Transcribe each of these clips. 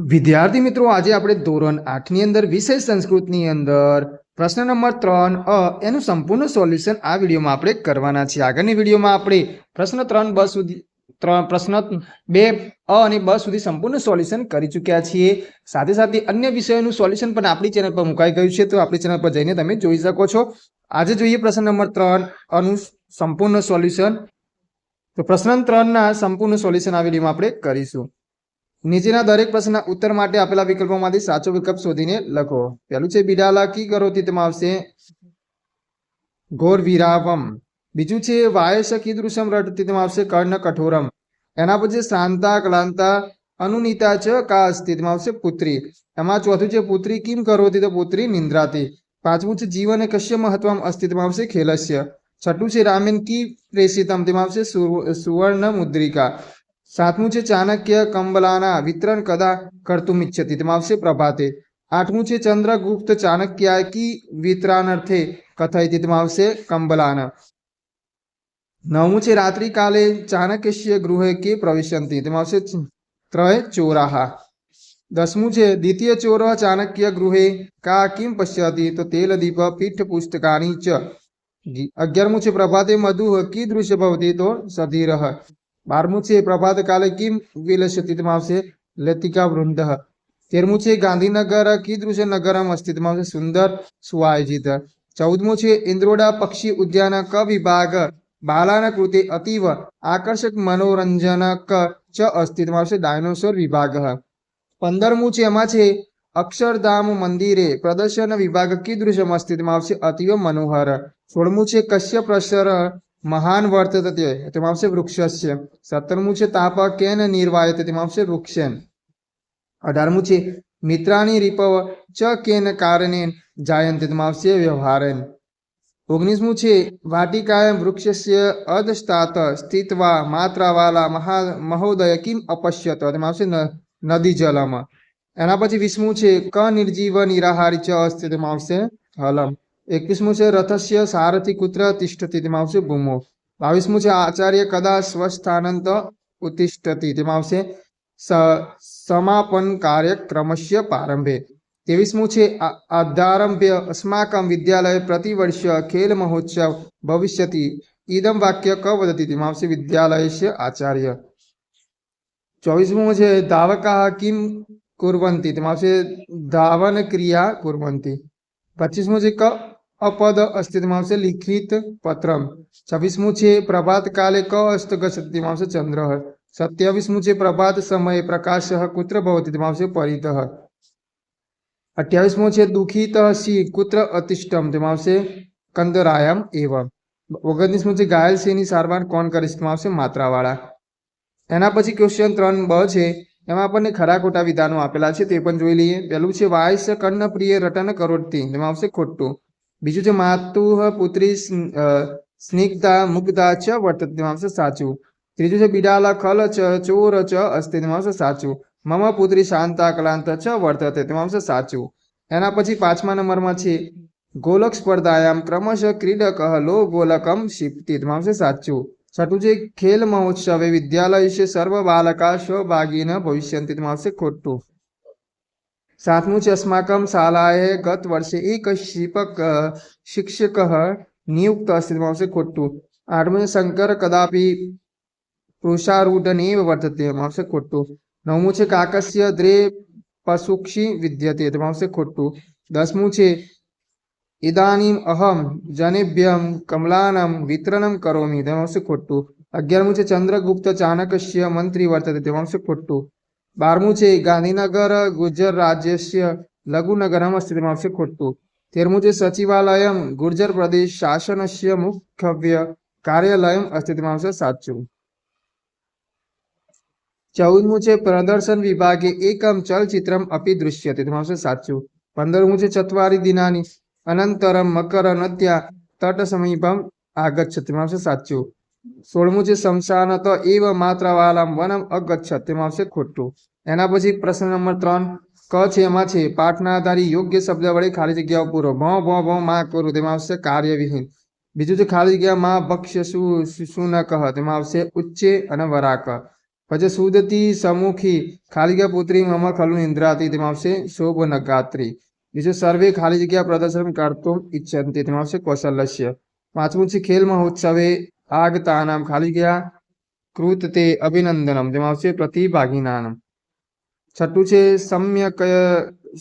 વિદ્યાર્થી મિત્રો, આજે આપણે ધોરણ 8 ની અંદર વિષય સંસ્કૃતની અંદર પ્રશ્ન નંબર 3 એનું સંપૂર્ણ સોલ્યુશન આ વિડીયોમાં આપણે કરવાના છીએ। આગળની વિડીયોમાં આપણે પ્રશ્ન 3 બ સુધી પ્રશ્ન 2 અને બ સુધી સંપૂર્ણ સોલ્યુશન કરી ચૂક્યા છીએ। સાથે સાથે અન્ય વિષયોનું સોલ્યુશન પણ આપણી ચેનલ પર મુકાઈ ગયું છે, તો આપણી ચેનલ પર જઈને તમે જોઈ શકો છો। આજે જોઈએ પ્રશ્ન નંબર 3 નું સંપૂર્ણ સોલ્યુશન। તો પ્રશ્ન 3 ના સંપૂર્ણ સોલ્યુશન આ વિડીયોમાં આપણે કરીશું। નીચેના દરેક પ્રશ્નના ઉત્તર માટે આપેલા વિકલ્પોમાંથી સાચો વિકલ્પ શોધીને લખો। પહેલું છે બિડાલા કી કરોતી, તેમાં આવશે ઘોર વિરાવમ। બીજું છે વાયસ કીદૃશમ રટતી, તેમાં આવશે કર્ણ કઠોરમ। એના પછી શાંતા ક્લાંતા અનુનીતા ચ કા અસ્તિ, તેમાં આવશે પુત્રી। એમાં ચોથું છે પુત્રી કિમ કરોતી, તો પુત્રી નિંદ્રાતી। પાંચમું છે જીવન કશ્ય મહત્વમ અસ્તિ, તેમાં આવશે ખેલસ્ય। છઠ્ઠું છે રામેન કી પ્રેષિતમ, તેમાં આવશે સુવર્ણ મુદ્રિકા। સાતમું છે ચાણક્ય કંબલાના વિતરણ કદા કર્તુમ ઇચ્છતિ, તેમાં આવશે પ્રભાતે। આઠમું છે ચંદ્રગુપ્ત ચાણક્ય કી વિતરણાર્થે કથયતિ, તેમાં આવશે કંબલાન। નવમું છે રાત્રિ કાલે ચાણક્યસ્ય ગૃહે કે પ્રવિશંતિ, તેમાં આવશે ત્રય ચોરાહ। દસમું છે દ્વિતીય ચોર ચાણક્ય ગૃહે કા કિમ પશ્યતિ, તો તેલ દીપ પીઠ પુસ્તકાની ચ। 11મું છે પ્રભાતે મધુ કીદૃશ ભવતિ, તો સધીર। 12મું છે પ્રભાત કાલે કિમ વિલસતિ, તેમાં આવશે લતિકા વૃંદ। 13મું છે ગાંધીનગર કીદૃશ નગરમ અસ્તિ, તેમાં આવશે સુંદર સુઆયોજિત। 14મું છે ઇન્દ્રોડા પક્ષી ઉદ્યાન ક વિભાગ બાલાના કૃતે અતીવ આકર્ષક મનોરંજનક ચ અસ્તિ, તેમાં આવશે ડાયનોસોર વિભાગ। 15મું છે એમાં છે અક્ષરધામ મંદિરે પ્રદર્શન વિભાગ કીદૃશમ અસ્તિ, તેમાં આવશે અતીવ મનોહર। 16મું છે કશ્ય પ્રસર મહાન વર્તતે, તેમાં આવશે વૃક્ષસ્ય। 17મું છે તાપ કેન નિર્વાયતે, તેમાં આવશે વૃક્ષેન। 18મું છે મિત્રાની રીપવ ચ કેન કારણે જાયંતે, તેમાં આવશે વ્યવહારેન। 19મું છે વાટિકાયમ વૃક્ષસ્ય અધસ્તાત સ્થિત્વા માત્રાવાલા મહોદય કિમ અપશ્યત, તેમાં આવશે નદી જલમ। એના પછી 20મું છે ક નિર્જીવ નિરાહારી ચ અસ્તિ, તેમાં આવશે હલમ। 21મું છે રથસ્ય સારથિ કુત્ર તિષ્ઠતિ, તેમાં આવશે ભૂમો। 22મું છે આચાર્ય કદા સ્વસ્થાનંત ઉત્તિષ્ઠતિ, તેમાં આવશે સમાપન કાર્યક્રમસ્ય પ્રારંભે। 23મું છે આધારંભ્ય અસ્માકમ વિદ્યાલય પ્રતિવર્ષ ખેલ મહોત્સવ ભવિષ્યતિ ઇદમ વાક્ય ક વદતિ, તેમાં આવશે વિદ્યાલયસ્ય આચાર્ય। 24મું છે ધાવકા કિમ કુર્વંતિ, તેમાં આવશે ધાવન ક્રિયા કુર્વંતિ। 25મું છે ક અપદ અસ્તિ, તેમાં આવશે લિખિત પત્રમ। 26મું છે પ્રભાત કાલે ક અસ્ત ગચ્છતિ, તેમાં આવશે ચંદ્ર। 27મું છે પ્રભાત સમયે પ્રકાશ કુત્ર ભવતિ, તેમાં આવશે પરિતઃ। 28મું છે દુઃખિત સી કુત્ર અતિષ્ઠમ, તેમાં આવશે કંદરાયમ એવ। 29મું છે ઘાયલ સિંહની સારવાર કોણ કરે છે, તેમાં આવશે માત્રાવાળા। એના પછી ક્વેશ્ચન 3 બ છે, એમાં આપણને ખરા ખોટા વિધાનો આપેલા છે, તે પણ જોઈ લઈએ। પહેલું છે વાયસ કર્ણ પ્રિય રટન કરોડતી, તેમાં આવશે ખોટું। બીજું છે માતુઃ પુત્રી સ્નિગ્ધા મુગ્ધા ચ વર્તતે, તેમાં આવશે સાચું। ત્રીજું છે બિડાલા ખલ ચ ચોર ચ અસ્તિ, તેમાં આવશે સાચું। મમ પુત્રી શાંતા ક્લાંત ચ વર્તતે, તેમાં આવશે સાચું। એના પછી 5મા નંબરમાં છે ગોલક સ્પર્ધાયામ ક્રમશ ક્રીડક લો ગોલકમ ક્ષિપ્તિ, તેમાં આવશે સાચું। છઠ્ઠું છે ખેલ મહોત્સવે વિદ્યાલય સર્વ બાલકા સ્વભાગીન ભવિષ્યંતિ, તેમાં આવશે ખોટું। 7મું છે અસ્માકમ શાલાએ ગત વર્ષે એક શિક્ષક નિયુક્ત અસ્તિ, તેમાં આવશે ખોટું। 8મું છે શંકર કદાપી પુરુષારૂઢ નેવ વર્તતે, તેમાં આવશે ખોટું। 9મું છે કાકસ્ય દ્રે પશુક્ષી વિદ્યતે, તેમાં આવશે ખોટું। 10મું છે ઇદાનીમ અહમ જનેભ્યમ કમલાનમ વિતરણમ કરોમી, તેમાં આવશે ખોટું। 11મું છે ચંદ્રગુપ્ત ચાણક્ય મંત્રી વર્તતે, તેમાં આવશે ખોટું। 12મું છે ગાંધીનગર ગુર્જર રાજ્યસ્ય લઘુનગરમ અસ્તિ, તેમાં આવશે ખોટું। 13મું છે સચિવાલયમ ગુર્જર પ્રદેશ શાસનસ્ય મુખ્ય કાર્યાલયમ અસ્તિ, તેમાં આવશે સાચું। 14મું છે પ્રદર્શન વિભાગે એકમ ચલચિત્રમ અપી દૃશ્યતે, તેમાં આવશે સાચું। 15મું છે ચત્વારી દિનાની અનંતરમ મકર નદ્યા તટ સમીપમ આગચ્છત, તેમાં આવશે સાચું। 16મું છે શમશાનત એવ માત્રાવાલામ વનમ અગચ્છત, તેમાં આવશે ખોટું। એના પછી પ્રશ્ન નંબર 3 ક છે, એમાં છે પાઠના આધારી યોગ્ય શબ્દ વડે ખાલી જગ્યાઓ પૂરો। ભ માં કરું, તેમાં આવશે કાર્યવિહીન। બીજું છે ખાલી જગ્યા માં ભક્ષ્ય શું ન કહ, તેમાં આવશે ઉચ્ચે અને વરાક। પછી સુદતી સમુખી ખાલી જગ્યા પુત્રી મમ ખલુ ઇન્દ્રાતી તેમાં આવશે શોભનગાત્રી. બીજું સર્વે ખાલી જગ્યા પ્રદર્શન કરતું ઈચ્છન્તિ તેમાં આવશે કૌશલ્યસ્ય. પાંચમું છે ખેલ મહોત્સવે આગતાનામ ખાલી જગ્યા કૃત તે અભિનંદનમ તેમાં આવશે પ્રતિભાગીનામ. છઠ્ઠું છે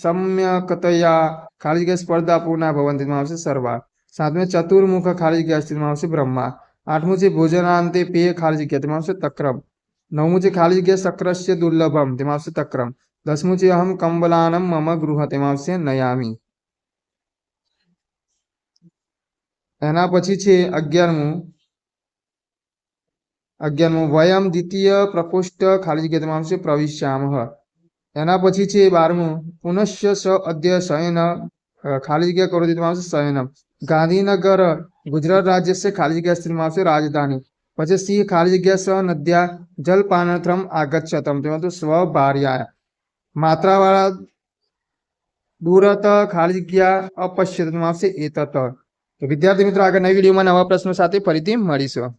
સમ્યકતયા ખાલી જગ્યા સ્પર્ધા પૂર્ણા ભવંતિ તેમાં આવશે સર્વા. સાતમું ચતુર્મુખ ખાલી જગ્યા તેમાં આવશે બ્રહ્મા. આઠમું છે ભોજનાંતે પેય ખાલી જગ્યા તેમાં આવશે તક્રમ. નવમું છે ખાલી જગ્યા શક્રસ્ય દુર્લભમ તેમાં આવશે તક્રમ. દસમું છે અહમ કંબલાનમ મમ ગૃહ તેમાં આવશે નયામી. એના પછી છે 11મું વયમ દ્વિતીય પ્રકોષ્ઠ ખાલી જગ્યા તેમાં આવશે પ્રવિશ્યામહ. એના પછી છે 12મું પુનશ્ય સ અદ્ય શયન ખાલી જગ્યા કરો તેમાં આવશે શયનમ. ગાંધીનગર ગુજરાત રાજ્ય છે ખાલી જગ્યા તેમાં આવશે રાજધાની. પછી સિંહ ખાલી જગ્યા સ નદ્યા જલપાનથ્રમ આગચ્છતમ તેમાં તો સ્વભાર્યા. માત્રાવાળા દૂરત ખાલી જગ્યા અપશ્યતમાં આવશે એતત. તો વિદ્યાર્થી મિત્રો આગળ નવી વિડીયોમાં નવા પ્રશ્નો સાથે ફરીથી મળીશું.